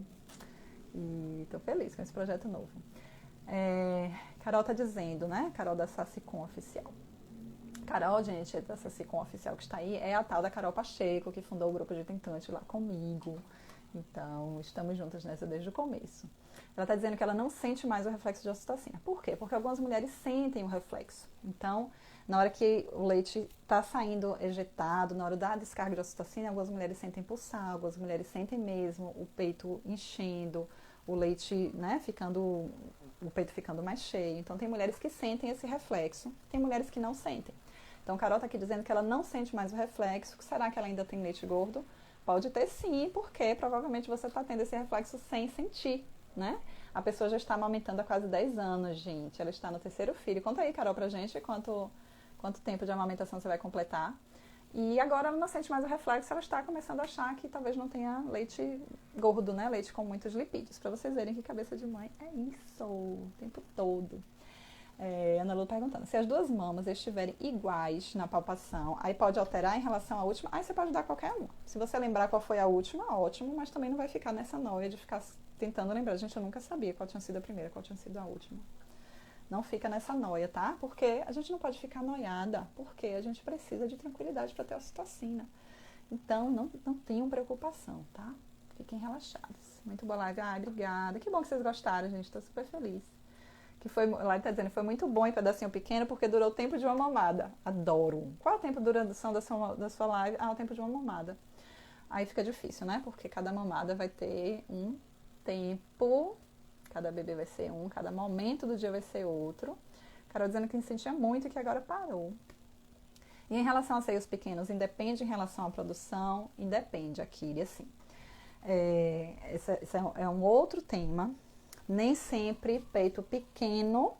E tô feliz com esse projeto novo. Carol tá dizendo, né? Carol da Sassicom Oficial. Carol, gente, da Sassicom Oficial que está aí, é a tal da Carol Pacheco, que fundou o grupo de tentante lá comigo. Então, estamos juntas nessa desde o começo. Ela está dizendo que ela não sente mais o reflexo de ocitocina. Por quê? Porque algumas mulheres sentem o reflexo. Então, na hora que o leite está saindo ejetado, na hora da descarga de ocitocina, algumas mulheres sentem pulsar, algumas mulheres sentem mesmo o peito enchendo, o leite, né, o peito ficando mais cheio. Então, tem mulheres que sentem esse reflexo, tem mulheres que não sentem. Então, Carol está aqui dizendo que ela não sente mais o reflexo. Será que ela ainda tem leite gordo? Pode ter sim, porque provavelmente você está tendo esse reflexo sem sentir, né? A pessoa já está amamentando há quase 10 anos, gente. Ela está no 3º filho. Conta aí, Carol, pra gente quanto tempo de amamentação você vai completar. E agora ela não sente mais o reflexo, ela está começando a achar que talvez não tenha leite gordo, né? Leite com muitos lipídios. Para vocês verem que cabeça de mãe é isso o tempo todo. Ana Lu perguntando, se as duas mamas estiverem iguais na palpação, aí pode alterar em relação à última? Aí você pode dar qualquer uma. Se você lembrar qual foi a última, ótimo, mas também não vai ficar nessa noia de ficar tentando lembrar. Gente, eu nunca sabia qual tinha sido a primeira, qual tinha sido a última. Não fica nessa noia, tá? Porque a gente não pode ficar noiada, porque a gente precisa de tranquilidade para ter ocitocina. Então, não tenham preocupação, tá? Fiquem relaxados. Muito boa live. Ai, obrigada. Que bom que vocês gostaram, gente. Estou super feliz. Que foi, lá está dizendo, foi muito bom em pedacinho pequeno porque durou o tempo de uma mamada. Adoro. Qual é o tempo de duração da sua live? Ah, o tempo de uma mamada. Aí fica difícil, né? Porque cada mamada vai ter um tempo, cada bebê vai ser um, cada momento do dia vai ser outro. Carol dizendo que sentia muito e que agora parou. E em relação a seios pequenos, independe em relação à produção? Independe, Akiri, assim. Esse é um outro tema. Nem sempre peito pequeno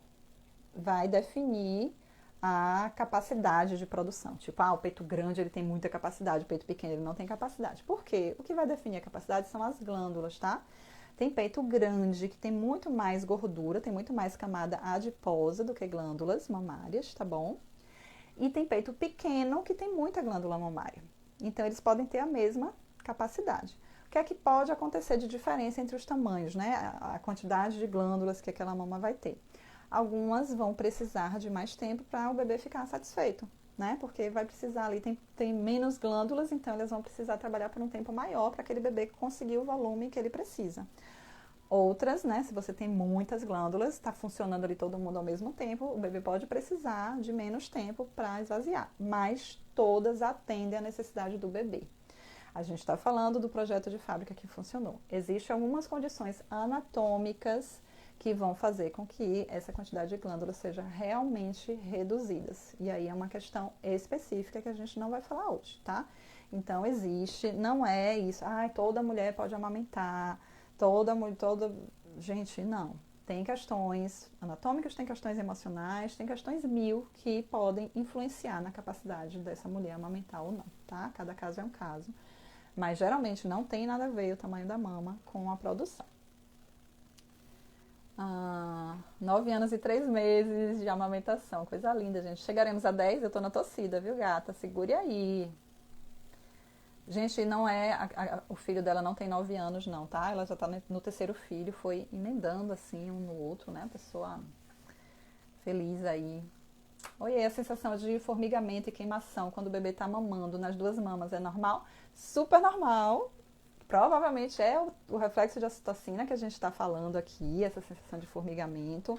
vai definir a capacidade de produção. Tipo, o peito grande ele tem muita capacidade, o peito pequeno ele não tem capacidade. Por quê? O que vai definir a capacidade são as glândulas, tá? Tem peito grande que tem muito mais gordura, tem muito mais camada adiposa do que glândulas mamárias, tá bom? E tem peito pequeno que tem muita glândula mamária. Então, eles podem ter a mesma capacidade. O que é que pode acontecer de diferença entre os tamanhos, né? A quantidade de glândulas que aquela mama vai ter. Algumas vão precisar de mais tempo para o bebê ficar satisfeito, né? Porque vai precisar ali, tem menos glândulas, então eles vão precisar trabalhar por um tempo maior para aquele bebê conseguir o volume que ele precisa. Outras, né? Se você tem muitas glândulas, está funcionando ali todo mundo ao mesmo tempo, o bebê pode precisar de menos tempo para esvaziar. Mas todas atendem à necessidade do bebê. A gente está falando do projeto de fábrica que funcionou. Existem algumas condições anatômicas que vão fazer com que essa quantidade de glândulas seja realmente reduzidas. E aí é uma questão específica que a gente não vai falar hoje, tá? Então existe, não é isso, toda mulher pode amamentar, toda... Gente, não. Tem questões anatômicas, tem questões emocionais, tem questões mil que podem influenciar na capacidade dessa mulher amamentar ou não, tá? Cada caso é um caso. Mas geralmente não tem nada a ver o tamanho da mama com a produção. 9 anos e 3 meses de amamentação, coisa linda, gente. Chegaremos a 10, eu tô na torcida, viu, gata? Segure aí. Gente, não é. O filho dela não tem 9 anos, não, tá? Ela já tá no terceiro filho, foi emendando assim um no outro, né? Pessoa feliz aí. Oi, a sensação de formigamento e queimação quando o bebê tá mamando nas duas mamas é normal? Super normal. Provavelmente é o reflexo de ocitocina que a gente está falando aqui, essa sensação de formigamento.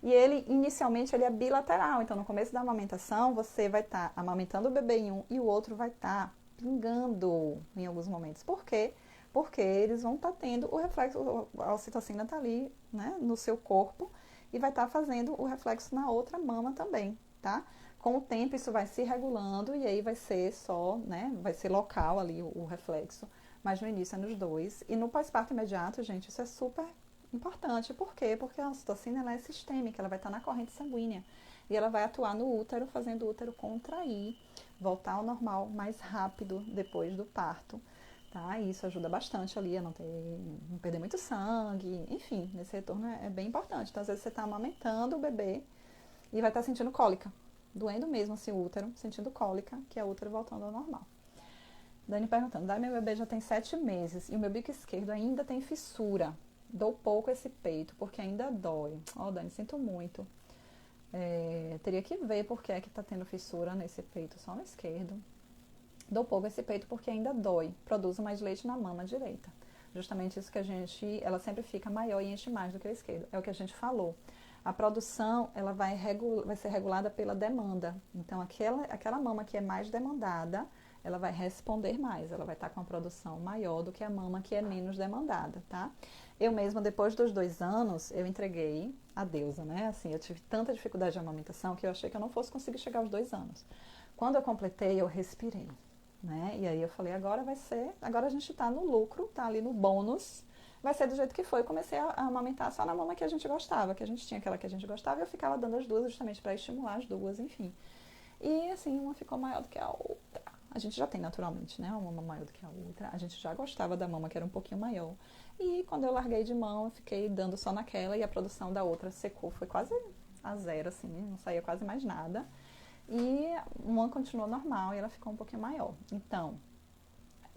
E ele, inicialmente, ele é bilateral. Então, no começo da amamentação, você vai estar amamentando o bebê em um e o outro vai estar pingando em alguns momentos. Por quê? Porque eles vão estar tendo o reflexo, a ocitocina está ali, né, no seu corpo e vai estar fazendo o reflexo na outra mama também, tá? Com o tempo, isso vai se regulando e aí vai ser só, né, vai ser local ali o reflexo. Mas no início é nos dois. E no pós-parto imediato, gente, isso é super importante. Por quê? Porque a ocitocina ela é sistêmica, ela vai estar na corrente sanguínea. E ela vai atuar no útero, fazendo o útero contrair, voltar ao normal mais rápido depois do parto. Tá? E isso ajuda bastante ali a não perder muito sangue. Enfim, nesse retorno é bem importante. Então, às vezes você está amamentando o bebê e vai estar sentindo cólica. Doendo mesmo assim o útero, sentindo cólica, que é o útero voltando ao normal. Dani perguntando, meu bebê já tem 7 meses e o meu bico esquerdo ainda tem fissura. Dou pouco esse peito porque ainda dói. Dani, sinto muito. Teria que ver por que é que tá tendo fissura nesse peito, só no esquerdo. Dou pouco esse peito porque ainda dói. Produzo mais leite na mama direita. Justamente isso que ela sempre fica maior e enche mais do que o esquerdo. É o que a gente falou. A produção, ela vai ser regulada pela demanda. Então, aquela mama que é mais demandada, ela vai responder mais, ela vai estar com uma produção maior do que a mama que é menos demandada, tá? Eu mesma, depois dos 2 anos, eu entreguei a deusa, né? Assim, eu tive tanta dificuldade de amamentação que eu achei que eu não fosse conseguir chegar aos 2 anos. Quando eu completei, eu respirei, né? E aí eu falei, agora a gente tá no lucro, tá ali no bônus, vai ser do jeito que foi. Eu comecei a amamentar só na mama que a gente gostava, que a gente tinha aquela que a gente gostava e eu ficava dando as duas justamente para estimular as duas, enfim. E assim, uma ficou maior do que a outra. A gente já tem naturalmente, né, uma mama maior do que a outra. A gente já gostava da mama que era um pouquinho maior. E quando eu larguei de mão, eu fiquei dando só naquela e a produção da outra secou. Foi quase a zero, assim, não saía quase mais nada. E uma continuou normal e ela ficou um pouquinho maior. Então,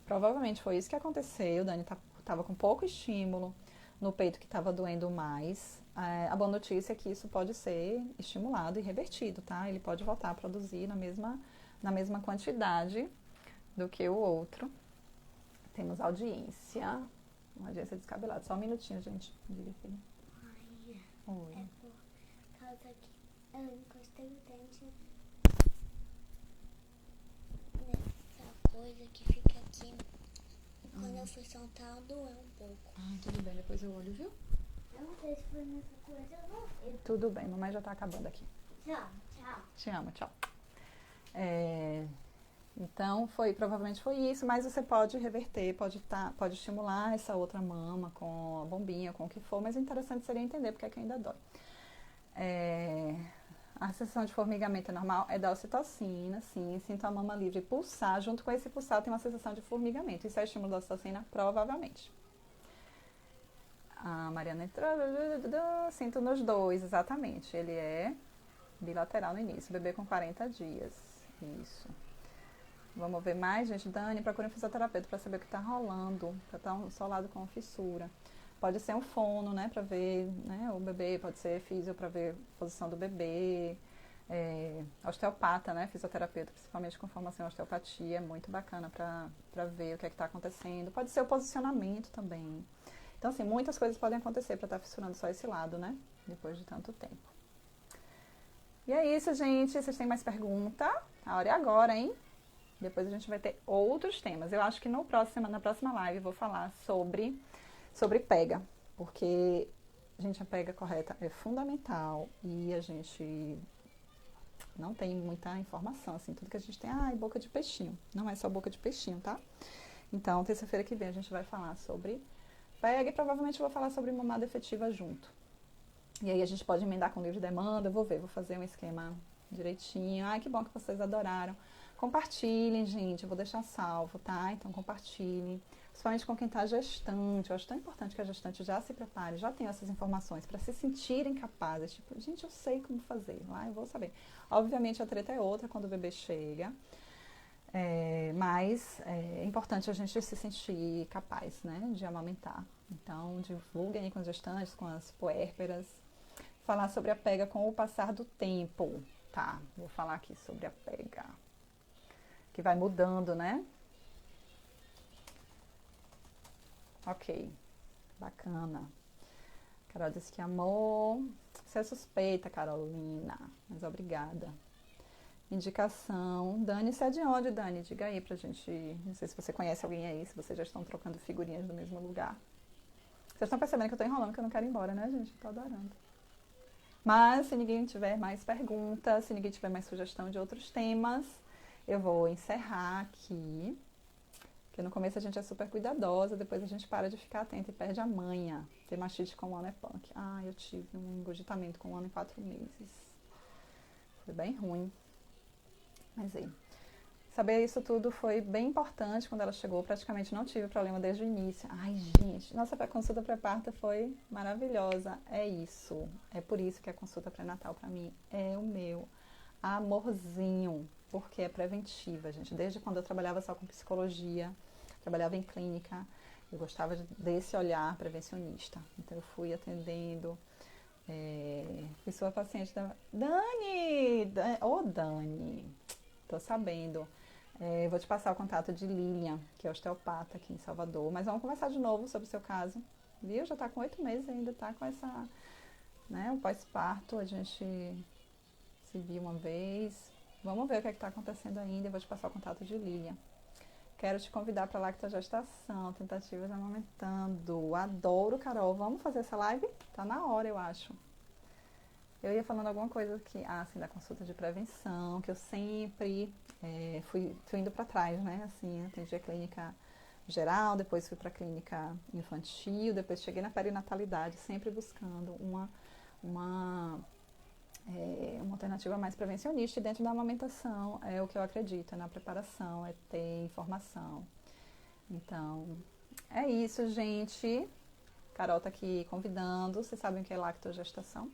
provavelmente foi isso que aconteceu. O Dani estava com pouco estímulo no peito que estava doendo mais. A boa notícia é que isso pode ser estimulado e revertido, tá? Ele pode voltar a produzir na mesma quantidade do que o outro. Temos audiência. Uma audiência descabelada. Só um minutinho, gente. Diga, filho. Ai, Oi. é por causa que eu encostei o dente nessa coisa que fica aqui. E quando eu fui soltar, doeu um pouco. Ai, tudo bem, depois eu olho, viu? Eu não sei se foi nessa coisa ou não. Tudo bem, mamãe já tá acabando aqui. Tchau, tchau. Te amo, tchau. Então, provavelmente foi isso, mas você pode reverter, pode estimular essa outra mama com a bombinha, com o que for, mas o interessante seria entender porque é que ainda dói. A sensação de formigamento é normal, é da ocitocina, sim, sinto a mama livre pulsar, junto com esse pulsar tem uma sensação de formigamento, isso é estímulo da ocitocina? Provavelmente. A Mariana entrou, sinto nos dois, exatamente, ele é bilateral no início, bebê com 40 dias, isso. Vamos ver mais, gente. Dani, procure um fisioterapeuta para saber o que está rolando, para estar solado com fissura. Pode ser um fono, né, para ver, né, o bebê, pode ser físio para ver a posição do bebê. Osteopata, né, fisioterapeuta, principalmente com formação em osteopatia, é muito bacana para ver o que é que está acontecendo. Pode ser o posicionamento também. Então, assim, muitas coisas podem acontecer para estar fissurando só esse lado, né, depois de tanto tempo. E é isso, gente. Vocês têm mais pergunta? A hora é agora, hein? Depois a gente vai ter outros temas. Eu acho que na próxima live eu vou falar sobre pega, porque, gente, a pega correta é fundamental e a gente não tem muita informação, assim, tudo que a gente tem, é boca de peixinho. Não é só boca de peixinho, tá? Então, terça-feira que vem a gente vai falar sobre pega e provavelmente eu vou falar sobre mamada efetiva junto. E aí a gente pode emendar com livre demanda, eu vou fazer um esquema direitinho. Ai, que bom que vocês adoraram. Compartilhem, gente, eu vou deixar salvo, tá? Então compartilhem, principalmente com quem está gestante. Eu acho tão importante que a gestante já se prepare, já tenha essas informações para se sentirem capazes. Tipo, gente, eu sei como fazer, lá eu vou saber. Obviamente a treta é outra quando o bebê chega, mas é importante a gente se sentir capaz, né, de amamentar. Então divulguem aí com as gestantes, com as puérperas. Falar sobre a pega com o passar do tempo, tá? Vou falar aqui sobre a pega. Que vai mudando, né? Ok, bacana. Carol disse que amor. Você é suspeita, Carolina, mas obrigada. Indicação. Dani, você é de onde, Dani? Diga aí pra gente. Não sei se você conhece alguém aí, se vocês já estão trocando figurinhas do mesmo lugar. Vocês estão percebendo que eu tô enrolando, que eu não quero ir embora, né, gente? Tô adorando. Mas, se ninguém tiver mais perguntas, se ninguém tiver mais sugestão de outros temas, eu vou encerrar aqui, porque no começo a gente é super cuidadosa, depois a gente para de ficar atenta e perde a manha. Ter mastite com 1 ano é punk. Eu tive um engurgitamento com 1 ano e 4 meses. Foi bem ruim. Mas aí, saber isso tudo foi bem importante quando ela chegou. Praticamente não tive problema desde o início. Ai, gente, nossa consulta pré-parto foi maravilhosa. É isso. É por isso que a consulta pré-natal para mim é o meu amorzinho. Porque é preventiva, gente. Desde quando eu trabalhava só com psicologia, trabalhava em clínica, eu gostava desse olhar prevencionista. Então eu fui atendendo, fui sua paciente da... Dani! Dani! Tô sabendo. Vou te passar o contato de Lilian, que é osteopata aqui em Salvador. Mas vamos conversar de novo sobre o seu caso. Viu? Já tá com 8 meses ainda, tá com essa... né, o pós-parto, a gente se viu uma vez... Vamos ver o que está acontecendo ainda. Eu vou te passar o contato de Lilian. Quero te convidar para a lactogestação, tentativas amamentando. Adoro, Carol. Vamos fazer essa live? Tá na hora, eu acho. Eu ia falando alguma coisa que, assim, da consulta de prevenção, que eu sempre fui indo para trás, né? Assim, atendi a clínica geral, depois fui para a clínica infantil, depois cheguei na perinatalidade, sempre buscando uma alternativa mais prevencionista, e dentro da amamentação é o que eu acredito, é na preparação, é ter informação. Então, é isso, gente. Carol tá aqui convidando. Vocês sabem o que é lactogestação?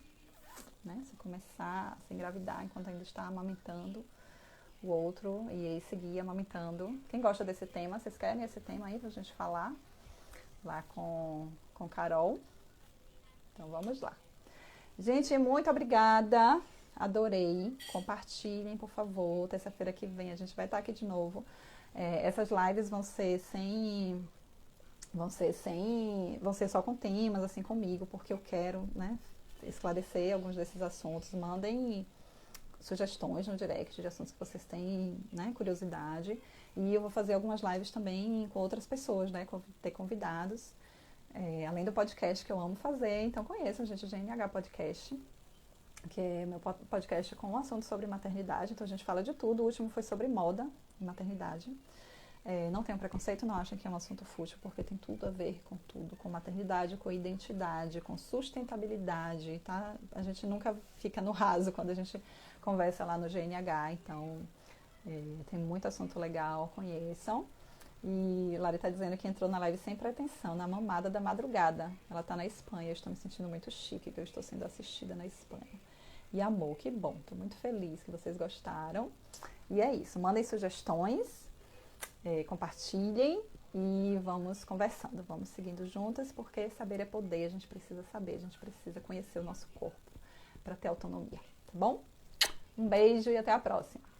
né? Se começar a se engravidar enquanto ainda está amamentando o outro e aí seguir amamentando. Quem gosta desse tema, vocês querem esse tema aí pra gente falar lá com Carol? Então vamos lá. Gente, muito obrigada. Adorei. Compartilhem, por favor. Terça-feira que vem a gente vai estar aqui de novo. Essas lives vão ser só com temas, assim, comigo, porque eu quero, né, esclarecer alguns desses assuntos. Mandem sugestões no direct de assuntos que vocês têm, né, curiosidade. E eu vou fazer algumas lives também com outras pessoas, né, ter convidados. Além do podcast que eu amo fazer, então conheçam, gente, o GNH Podcast, que é meu podcast com um assunto sobre maternidade, então a gente fala de tudo. O último foi sobre moda e maternidade. Não tenham preconceito, não achem que é um assunto fútil, porque tem tudo a ver com tudo, com maternidade, com identidade, com sustentabilidade, tá? A gente nunca fica no raso quando a gente conversa lá no GNH, então tem muito assunto legal, conheçam. E Lari está dizendo que entrou na live sem pretensão, na mamada da madrugada. Ela está na Espanha, eu estou me sentindo muito chique, que eu estou sendo assistida na Espanha. E amor, que bom, estou muito feliz que vocês gostaram. E é isso, mandem sugestões, compartilhem e vamos conversando, vamos seguindo juntas, porque saber é poder, a gente precisa saber, a gente precisa conhecer o nosso corpo para ter autonomia, tá bom? Um beijo e até a próxima!